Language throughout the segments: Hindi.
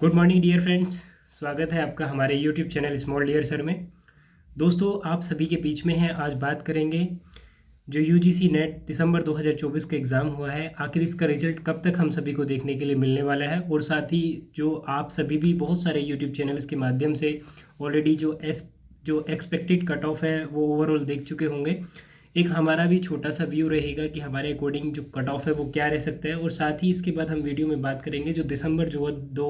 Good morning dear friends. स्वागत है आपका हमारे YouTube channel small dear sir में। दोस्तों, आप सभी के बीच में हैं। आज बात करेंगे जो यूजीसी नेट दिसंबर 2024 का एग्ज़ाम हुआ है, आखिर इसका रिजल्ट कब तक हम सभी को देखने के लिए मिलने वाला है। और साथ ही जो आप सभी भी बहुत सारे यूट्यूब चैनल्स के माध्यम से ऑलरेडी जो एक्सपेक्टेड कट ऑफ है वो ओवरऑल देख चुके होंगे। एक हमारा भी छोटा सा व्यू रहेगा कि हमारे अकॉर्डिंग जो कट ऑफ है वो क्या रह सकता है। और साथ ही इसके बाद हम वीडियो में बात करेंगे जो दिसंबर जो दो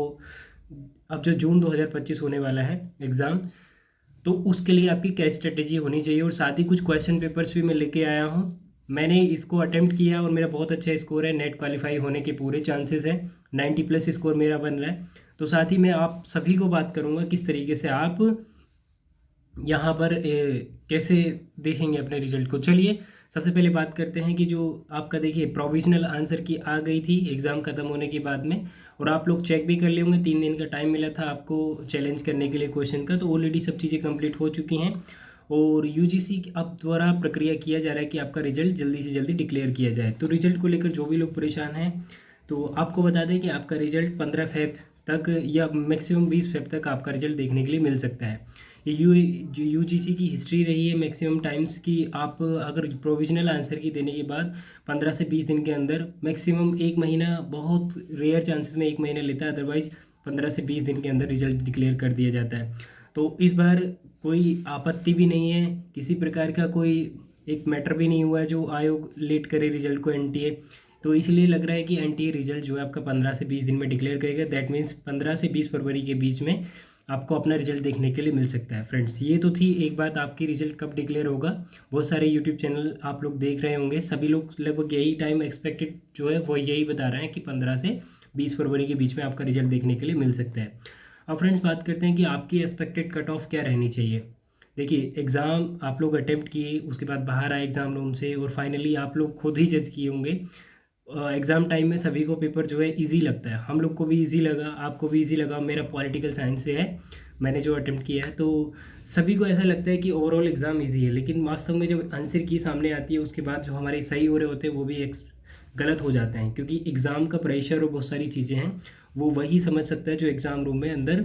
अब जो जून 2025 होने वाला है एग्ज़ाम, तो उसके लिए आपकी क्या स्ट्रेटेजी होनी चाहिए। और साथ ही कुछ क्वेश्चन पेपर्स भी मैं लेके आया हूँ। मैंने इसको अटेम्प्ट किया और मेरा बहुत अच्छा स्कोर है, नेट क्वालिफाई होने के पूरे चांसेस हैं, 90+ स्कोर मेरा बन रहा है। तो साथ ही मैं आप सभी को बात करूँगा किस तरीके से आप यहाँ पर कैसे देखेंगे अपने रिजल्ट को। चलिए सबसे पहले बात करते हैं कि जो आपका देखिए प्रोविजनल आंसर की आ गई थी एग्ज़ाम ख़त्म होने के बाद में, और आप लोग चेक भी कर लिए होंगे। 3 दिन का टाइम मिला था आपको चैलेंज करने के लिए क्वेश्चन का, तो ऑलरेडी सब चीज़ें कंप्लीट हो चुकी हैं। और यूजीसी अब द्वारा प्रक्रिया किया जा रहा है कि आपका रिजल्ट जल्दी से जल्दी डिक्लेयर किया जाए। तो रिजल्ट को लेकर जो भी लोग परेशान हैं, तो आपको बता दें कि आपका रिजल्ट 15 फेब तक या मैक्सिमम 20 फेब तक आपका रिजल्ट देखने के लिए मिल सकता है। ये यूजीसी की हिस्ट्री रही है मैक्सिमम टाइम्स कि आप अगर प्रोविजनल आंसर की देने के बाद 15 से 20 दिन के अंदर, मैक्सिमम 1 महीना, बहुत रेयर चांसेस में 1 महीना लेता है, अदरवाइज 15 से 20 दिन के अंदर रिजल्ट डिक्लेयर कर दिया जाता है। तो इस बार कोई आपत्ति भी नहीं है, किसी प्रकार का कोई एक मैटर भी नहीं हुआ है जो आयोग लेट करे रिजल्ट को, एनटीए। तो इसलिए लग रहा है कि एनटीए रिजल्ट जो है आपका 15 से 20 दिन में डिक्लेयर करेगा। दैट मीन्स 15 से 20 फरवरी के बीच में आपको अपना रिजल्ट देखने के लिए मिल सकता है। फ्रेंड्स, ये तो थी एक बात, आपकी रिजल्ट कब डिक्लेयर होगा। बहुत सारे यूट्यूब चैनल आप लोग देख रहे होंगे, सभी लोग लगभग यही टाइम एक्सपेक्टेड जो है वो यही बता रहे हैं कि 15 से 20 फरवरी के बीच में आपका रिजल्ट देखने के लिए मिल सकता है। अब फ्रेंड्स बात करते हैं कि आपकी एक्सपेक्टेड कट ऑफ क्या रहनी चाहिए। देखिए, एग्ज़ाम आप लोग अटेम्प्ट किए, उसके बाद बाहर आए एग्ज़ाम रूम से, और फाइनली आप लोग खुद ही जज किए होंगे। एग्ज़ाम टाइम में सभी को पेपर जो है इजी लगता है, हम लोग को भी इजी लगा, आपको भी इजी लगा। मेरा पॉलिटिकल साइंस से है, मैंने जो अटेम्प्ट किया है, तो सभी को ऐसा लगता है कि ओवरऑल एग्ज़ाम इजी है। लेकिन वास्तव में जब आंसर की सामने आती है, उसके बाद जो हमारे सही हो रहे होते हैं वो भी गलत हो जाते हैं, क्योंकि एग्ज़ाम का प्रेशर और बहुत सारी चीज़ें हैं, वो वही समझ सकता है जो एग्ज़ाम रूम में अंदर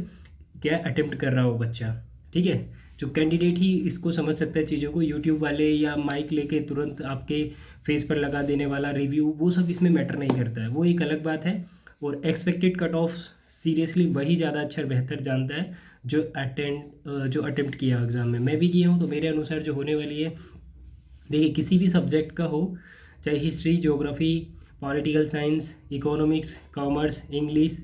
क्या अटेम्प्ट कर रहा हो बच्चा। ठीक है, जो कैंडिडेट ही इसको समझ सकता है चीज़ों को। यूट्यूब वाले या माइक लेके तुरंत आपके फेस पर लगा देने वाला रिव्यू, वो सब इसमें मैटर नहीं करता है, वो एक अलग बात है। और एक्सपेक्टेड कट ऑफ सीरियसली वही ज़्यादा अच्छा बेहतर जानता है जो अटेम्प्ट किया एग्ज़ाम में। मैं भी किया हूँ, तो मेरे अनुसार जो होने वाली है, देखिए किसी भी सब्जेक्ट का हो, चाहे history, geography, political science, economics, commerce, English,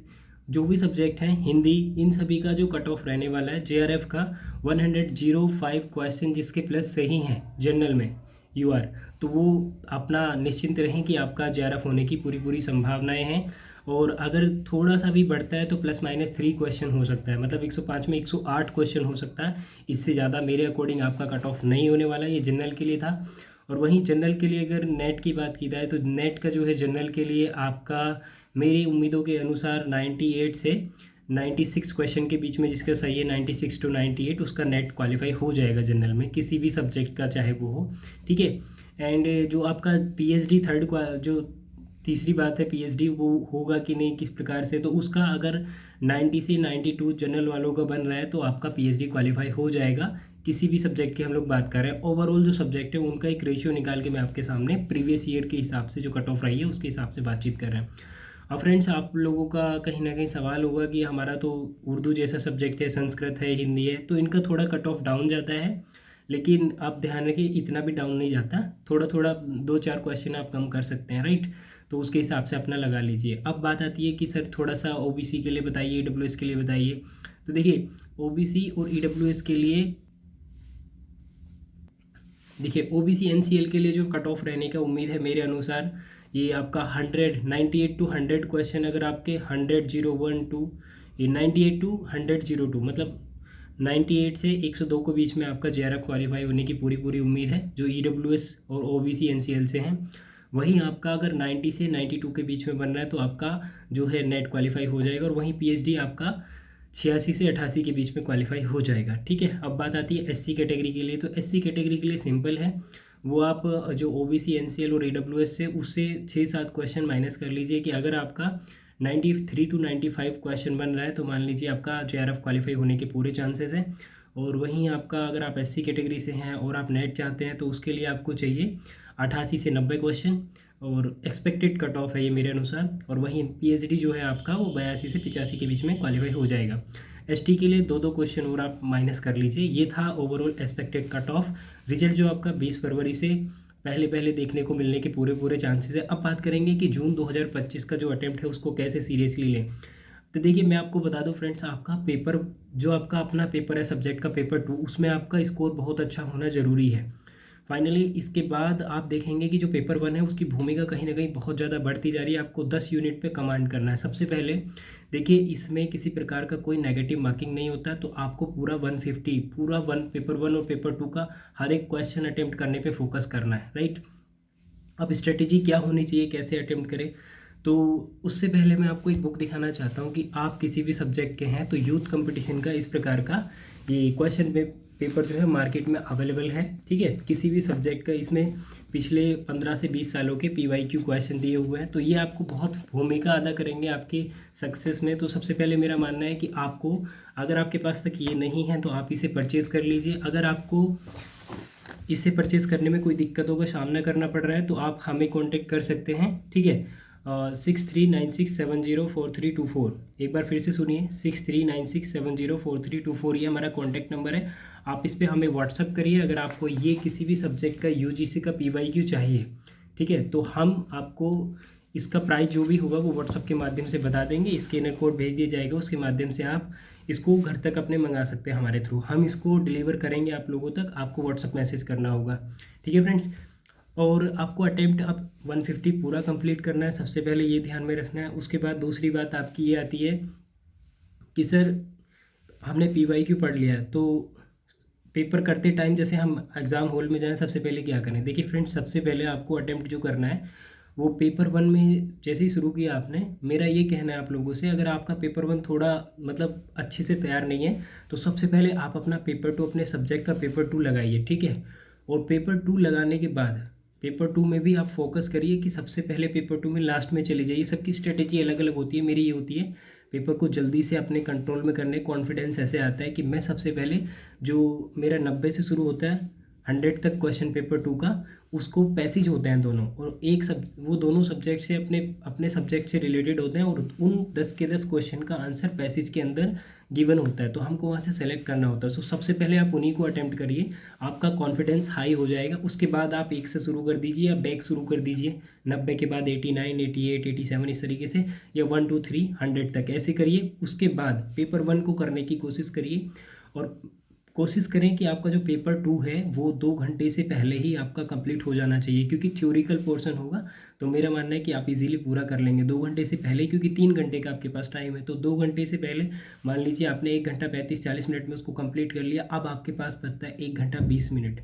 जो भी सब्जेक्ट हैं, हिंदी, इन सभी का जो कट ऑफ रहने वाला है जेआरएफ का 105 क्वेश्चन जिसके प्लस सही हैं जनरल में यूआर, तो वो अपना निश्चिंत रहें कि आपका जेआरएफ होने की पूरी पूरी संभावनाएं हैं। और अगर थोड़ा सा भी बढ़ता है तो +-3 क्वेश्चन हो सकता है, मतलब 105 में 108 क्वेश्चन हो सकता है। इससे ज़्यादा मेरे अकॉर्डिंग आपका कट ऑफ नहीं होने वाला, ये जनरल के लिए था। और वहीं जनरल के लिए अगर नेट की बात की जाए, तो नेट का जो है जनरल के लिए आपका मेरी उम्मीदों के अनुसार 98 से 96 क्वेश्चन के बीच में, जिसका सही है 96 to 98, उसका नेट क्वालिफाई हो जाएगा जनरल में, किसी भी सब्जेक्ट का चाहे वो हो। ठीक है, एंड जो आपका पीएचडी जो तीसरी बात है, पीएचडी वो होगा कि नहीं, किस प्रकार से, तो उसका अगर 90 से 92 जनरल वालों का बन रहा है तो आपका पीएचडी क्वालिफाई हो जाएगा। किसी भी सब्जेक्ट की हम लोग बात कर रहे हैं, ओवरऑल जो सब्जेक्ट है उनका एक रेशियो निकाल के मैं आपके सामने प्रीवियस ईयर के हिसाब से जो कट ऑफ रही है उसके हिसाब से बातचीत कर रहे हैं। अब फ्रेंड्स, आप लोगों का कहीं ना कहीं सवाल होगा कि हमारा तो उर्दू जैसा सब्जेक्ट है, संस्कृत है, हिंदी है, तो इनका थोड़ा कट ऑफ डाउन जाता है। लेकिन आप ध्यान रखिए, इतना भी डाउन नहीं जाता, थोड़ा थोड़ा 2-4 क्वेश्चन आप कम कर सकते हैं, राइट। तो उसके हिसाब से अपना लगा लीजिए। अब बात आती है कि सर थोड़ा सा ओबीसी के लिए बताइए, ईडब्ल्यूएस के लिए बताइए। तो देखिए, ओबीसी और ईडब्ल्यूएस के लिए, देखिए ओबीसी एनसीएल के लिए जो कट ऑफ रहने का उम्मीद है मेरे अनुसार, ये आपका 98 to 100 क्वेश्चन, अगर आपके 100-01-2, ये 98 to 100-02, मतलब 98 से 102 के बीच में आपका जेआरएफ क्वालिफाई होने की पूरी पूरी उम्मीद है, जो ईडब्ल्यूएस और ओबीसी एनसीएल से हैं। वहीं आपका अगर 90 से 92 के बीच में बन रहा है तो आपका जो है नेट क्वालिफाई हो जाएगा। और वहीं पीएचडी आपका 86 से 88 के बीच में क्वालिफाई हो जाएगा। ठीक है, अब बात आती है एससी कैटेगरी के लिए। तो एससी कैटेगरी के लिए सिंपल है, वो आप जो ओबीसी एनसीएल और ईडब्ल्यूएस से उससे 6-7 क्वेश्चन माइनस कर लीजिए कि अगर आपका 93 to 95 क्वेश्चन बन रहा है, तो मान लीजिए आपका JRF क्वालिफाई होने के पूरे चांसेस हैं। और वहीं आपका अगर आप SC कैटेगरी से हैं और आप नेट चाहते हैं तो उसके लिए आपको चाहिए 88 से 90 क्वेश्चन, और एक्सपेक्टेड कट ऑफ है ये मेरे अनुसार। और वहीं PhD जो है आपका वो 82 से 85 के बीच में क्वालिफाई हो जाएगा। ST के लिए 2 क्वेश्चन और आप माइनस कर लीजिए। ये था overall expected cut off. Result जो आपका 20 फरवरी से पहले देखने को मिलने के पूरे चांसेस है। अब बात करेंगे कि जून 2025 का जो अटेम्प्ट है उसको कैसे सीरियसली लें। तो देखिए मैं आपको बता दूं फ्रेंड्स, आपका पेपर जो आपका अपना पेपर है सब्जेक्ट का पेपर 2, उसमें आपका स्कोर बहुत अच्छा होना ज़रूरी है। फाइनली इसके बाद आप देखेंगे कि जो पेपर 1 है उसकी भूमिका कहीं ना कहीं बहुत ज़्यादा बढ़ती जा रही है। आपको 10 यूनिट पे कमांड करना है। सबसे पहले देखिए इसमें किसी प्रकार का कोई नेगेटिव मार्किंग नहीं होता, तो आपको पूरा 150 पूरा पेपर 1 और पेपर 2 का हर एक क्वेश्चन अटेम्प्ट करने पे फोकस करना है, राइट। अब स्ट्रेटेजी क्या होनी चाहिए, कैसे अटेम्प्ट करें, तो उससे पहले मैं आपको एक बुक दिखाना चाहता हूँ कि आप किसी भी सब्जेक्ट के हैं तो यूथ कंपटीशन का इस प्रकार का ये क्वेश्चन पेपर जो है मार्केट में अवेलेबल है, ठीक है। किसी भी सब्जेक्ट का इसमें पिछले 15 से 20 सालों के PYQ क्वेश्चन दिए हुए हैं, तो ये आपको बहुत भूमिका अदा करेंगे आपके सक्सेस में। तो सबसे पहले मेरा मानना है कि आपको, अगर आपके पास तक ये नहीं है तो आप इसे परचेज़ कर लीजिए। अगर आपको इसे परचेज़ करने में कोई दिक्कतों का सामना करना पड़ रहा है तो आप हमें कॉन्टेक्ट कर सकते हैं, ठीक है। 6396704324, एक बार फिर से सुनिए, 6396704324, ये हमारा कॉन्टैक्ट नंबर है। आप इस पर हमें व्हाट्सअप करिए अगर आपको ये किसी भी सब्जेक्ट का UGC का PYQ चाहिए, ठीक है। तो हम आपको इसका प्राइस जो भी होगा वो व्हाट्सअप के माध्यम से बता देंगे। स्कैनर कोड भेज दिया जाएगा, उसके माध्यम से आप इसको घर तक अपने मंगा सकते हैं हमारे थ्रू। हम इसको डिलीवर करेंगे आप लोगों तक, आपको व्हाट्सअप मैसेज करना होगा, ठीक है फ्रेंड्स। और आपको अटेम्प्ट अब 150 पूरा कंप्लीट करना है, सबसे पहले ये ध्यान में रखना है। उसके बाद दूसरी बात आपकी ये आती है कि सर हमने PYQ पढ़ लिया, तो पेपर करते टाइम जैसे हम एग्ज़ाम हॉल में जाएं सबसे पहले क्या करें। देखिए फ्रेंड्स, सबसे पहले आपको अटेम्प्ट जो करना है वो पेपर 1 में जैसे ही शुरू किया आपने, मेरा ये कहना है आप लोगों से, अगर आपका पेपर 1 थोड़ा मतलब अच्छे से तैयार नहीं है तो सबसे पहले आप अपना पेपर 2, अपने सब्जेक्ट का पेपर 2 लगाइए, ठीक है। और पेपर 2 लगाने के बाद पेपर 2 में भी आप फोकस करिए कि सबसे पहले पेपर 2 में लास्ट में चले जाइए। सबकी स्ट्रेटेजी अलग अलग होती है, मेरी ये होती है पेपर को जल्दी से अपने कंट्रोल में करने, कॉन्फिडेंस ऐसे आता है कि मैं सबसे पहले जो मेरा 90 से शुरू होता है 100 तक क्वेश्चन पेपर 2 का, उसको पैसेज होते हैं दोनों, और वो दोनों सब्जेक्ट से अपने सब्जेक्ट से रिलेटेड होते हैं, और उन 10 के 10 क्वेश्चन का आंसर पैसेज के अंदर गिवन होता है, तो हमको वहाँ से सेलेक्ट करना होता है। सो सबसे पहले आप उन्हीं को अटेम्प्ट करिए, आपका कॉन्फिडेंस हाई हो जाएगा। उसके बाद आप 1 से शुरू कर दीजिए या बैक शुरू कर दीजिए, 90 के बाद 89, 88, 87 इस तरीके से, या 1 2 3 100 तक ऐसे करिए। उसके बाद पेपर 1 को करने की कोशिश करिए, और कोशिश करें कि आपका जो पेपर 2 है वो 2 घंटे से पहले ही आपका कंप्लीट हो जाना चाहिए, क्योंकि थ्योरिकल पोर्शन होगा तो मेरा मानना है कि आप इजीली पूरा कर लेंगे 2 घंटे से पहले, क्योंकि 3 घंटे का आपके पास टाइम है। तो 2 घंटे से पहले मान लीजिए आपने 1 घंटा 35-40 मिनट में उसको कंप्लीट कर लिया, अब आपके पास बचता है 1 घंटा 20 मिनट,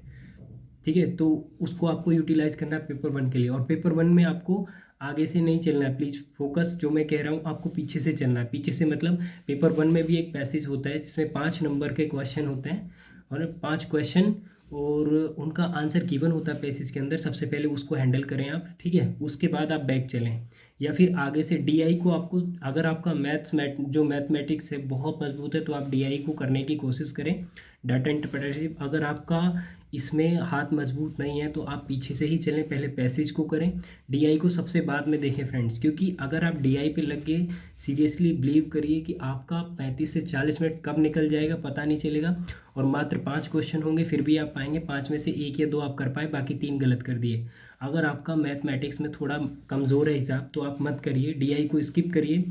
ठीक है। तो उसको आपको यूटिलाइज़ करना है पेपर 1 के लिए। और पेपर 1 में आपको आगे से नहीं चलना है, प्लीज़ फोकस, जो मैं कह रहा हूँ आपको पीछे से चलना है। पीछे से मतलब पेपर 1 में भी एक पैसेज होता है जिसमें 5 नंबर के क्वेश्चन होते हैं, और 5 क्वेश्चन और उनका आंसर गिवन होता है पैसेज के अंदर। सबसे पहले उसको हैंडल करें आप, ठीक है। उसके बाद आप बैक चलें, या फिर आगे से DI को आपको, अगर आपका मैथमेटिक्स है बहुत मजबूत है तो आप DI को करने की कोशिश करें, डाटा इंटरप्रेटेशन। अगर आपका इसमें हाथ मजबूत नहीं है तो आप पीछे से ही चलें, पहले पैसेज को करें, DI को सबसे बाद में देखें फ्रेंड्स। क्योंकि अगर आप DI पे लग गए, सीरियसली बिलीव करिए कि आपका 35 से 40 मिनट कब निकल जाएगा पता नहीं चलेगा, और मात्र 5 क्वेश्चन होंगे फिर भी आप पाएंगे 5 में से 1 या 2 आप कर पाए, बाकी 3 गलत कर दिए। अगर आपका मैथमेटिक्स में थोड़ा कमज़ोर है हिसाब तो आप मत करिए, DI को स्किप करिए,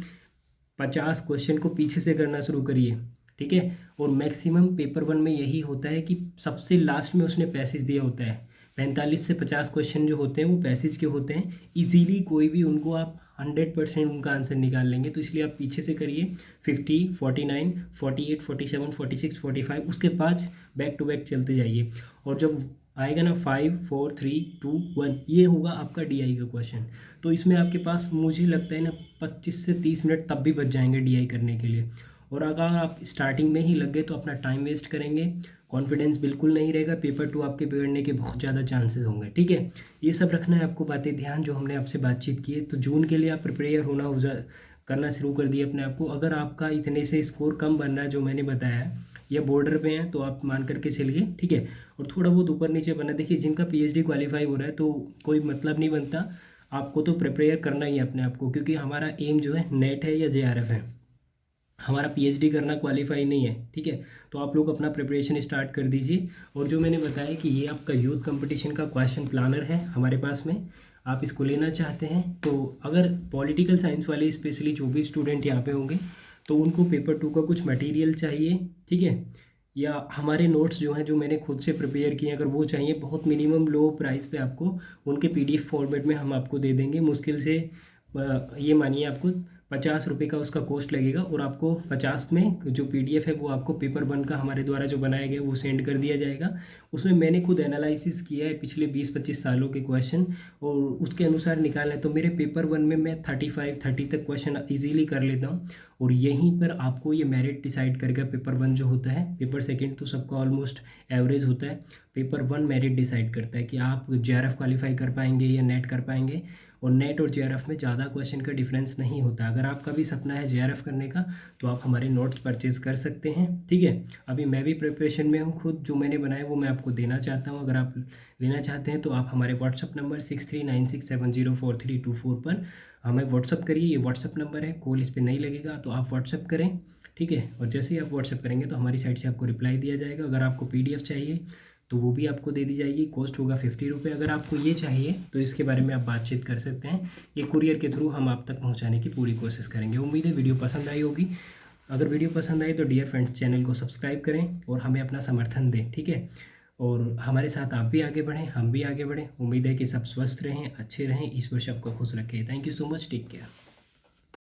50 क्वेश्चन को पीछे से करना शुरू करिए, ठीक है। और मैक्सिमम पेपर 1 में यही होता है कि सबसे लास्ट में उसने पैसेज दिया होता है, 45 से 50 क्वेश्चन जो होते हैं वो पैसेज के होते हैं। इजीली कोई भी उनको आप 100% उनका आंसर निकाल लेंगे, तो इसलिए आप पीछे से करिए 50, 49, 48, 47, 46, 45, उसके बाद बैक टू बैक चलते जाइए। और जब आएगा ना 5 4 3 2 1, ये होगा आपका DI का क्वेश्चन, तो इसमें आपके पास मुझे लगता है ना 25 से 30 मिनट तब भी बच जाएंगे DI करने के लिए। और अगर आप स्टार्टिंग में ही लग गए तो अपना टाइम वेस्ट करेंगे, कॉन्फिडेंस बिल्कुल नहीं रहेगा, पेपर 2 आपके बिगड़ने के बहुत ज़्यादा चांसेस होंगे, ठीक है। ये सब रखना है आपको बातें ध्यान, जो हमने आपसे बातचीत की है। तो जून के लिए आप प्रिपेयर करना शुरू कर दिए अपने आप को। अगर आपका इतने से स्कोर कम बन रहा है जो मैंने बताया है, या बॉर्डर पे हैं, तो आप मान करके चलिए, ठीक है। और थोड़ा बहुत ऊपर नीचे बना, देखिए जिनका पीएचडी क्वालिफाई हो रहा है तो कोई मतलब नहीं बनता, आपको तो प्रिपेयर करना ही है अपने आप को, क्योंकि हमारा एम जो है नेट है या जेआरएफ है, हमारा पीएचडी करना क्वालिफाई नहीं है, ठीक है। तो आप लोग अपना प्रिपरेशन स्टार्ट कर दीजिए। और जो मैंने बताया कि ये आपका यूथ कंपटीशन का क्वेश्चन प्लानर है हमारे पास में, आप इसको लेना चाहते हैं तो अगर पॉलिटिकल साइंस वाले स्पेशली जो भी स्टूडेंट यहाँ पे होंगे तो उनको पेपर 2 का कुछ मटेरियल चाहिए, ठीक है, या हमारे नोट्स जो हैं जो मैंने खुद से प्रिपेयर किए अगर वो चाहिए, बहुत मिनिमम लो प्राइस पे आपको उनके पीडीएफ फॉर्मेट में हम आपको दे देंगे। मुश्किल से ये मानिए आपको 50 रुपये का उसका कॉस्ट लगेगा, और आपको 50 में जो पीडीएफ है वो आपको पेपर 1 का हमारे द्वारा जो बनाया गया वो सेंड कर दिया जाएगा। उसमें मैंने खुद एनालिसिस किया है पिछले 20-25 सालों के क्वेश्चन, और उसके अनुसार निकाला है। तो मेरे पेपर 1 में मैं 35-30 तक क्वेश्चन ईजीली कर लेता हूँ, और यहीं पर आपको ये मेरिट डिसाइड करेगा। पेपर 1 जो होता है, पेपर 2 तो सबका ऑलमोस्ट एवरेज होता है, पेपर 1 मेरिट डिसाइड करता है कि आप जेआरएफ क्वालिफाई कर पाएंगे या नेट कर पाएंगे। और नेट और जेआरएफ में ज़्यादा क्वेश्चन का डिफरेंस नहीं होता। अगर आपका भी सपना है जेआरएफ करने का तो आप हमारे नोट्स परचेज कर सकते हैं, ठीक है। अभी मैं भी प्रिपरेशन में हूँ खुद, जो मैंने बनाया वो मैं आपको देना चाहता हूँ। अगर आप लेना चाहते हैं तो आप हमारे व्हाट्सअप नंबर 6396704324 पर हमें व्हाट्सअप करिए। ये व्हाट्सअप नंबर है, कॉल इस पर नहीं लगेगा, तो आप व्हाट्सअप करें, ठीक है। और जैसे ही आप व्हाट्सअप करेंगे तो हमारी साइड से आपको रिप्लाई दिया जाएगा। अगर आपको पीडीएफ चाहिए तो वो भी आपको दे दी जाएगी, कॉस्ट होगा 50 रुपये। अगर आपको ये चाहिए तो इसके बारे में आप बातचीत कर सकते हैं, ये कुरियर के थ्रू हम आप तक पहुंचाने की पूरी कोशिश करेंगे। उम्मीद है वीडियो पसंद आई होगी। अगर वीडियो पसंद आई तो डियर फ्रेंड्स चैनल को सब्सक्राइब करें और हमें अपना समर्थन दें, ठीक है। और हमारे साथ आप भी आगे बढ़ें, हम भी आगे बढ़ें। उम्मीद है कि सब स्वस्थ रहें, अच्छे रहें, ईश्वर सबको खुश रखे। Thank you so much, take care.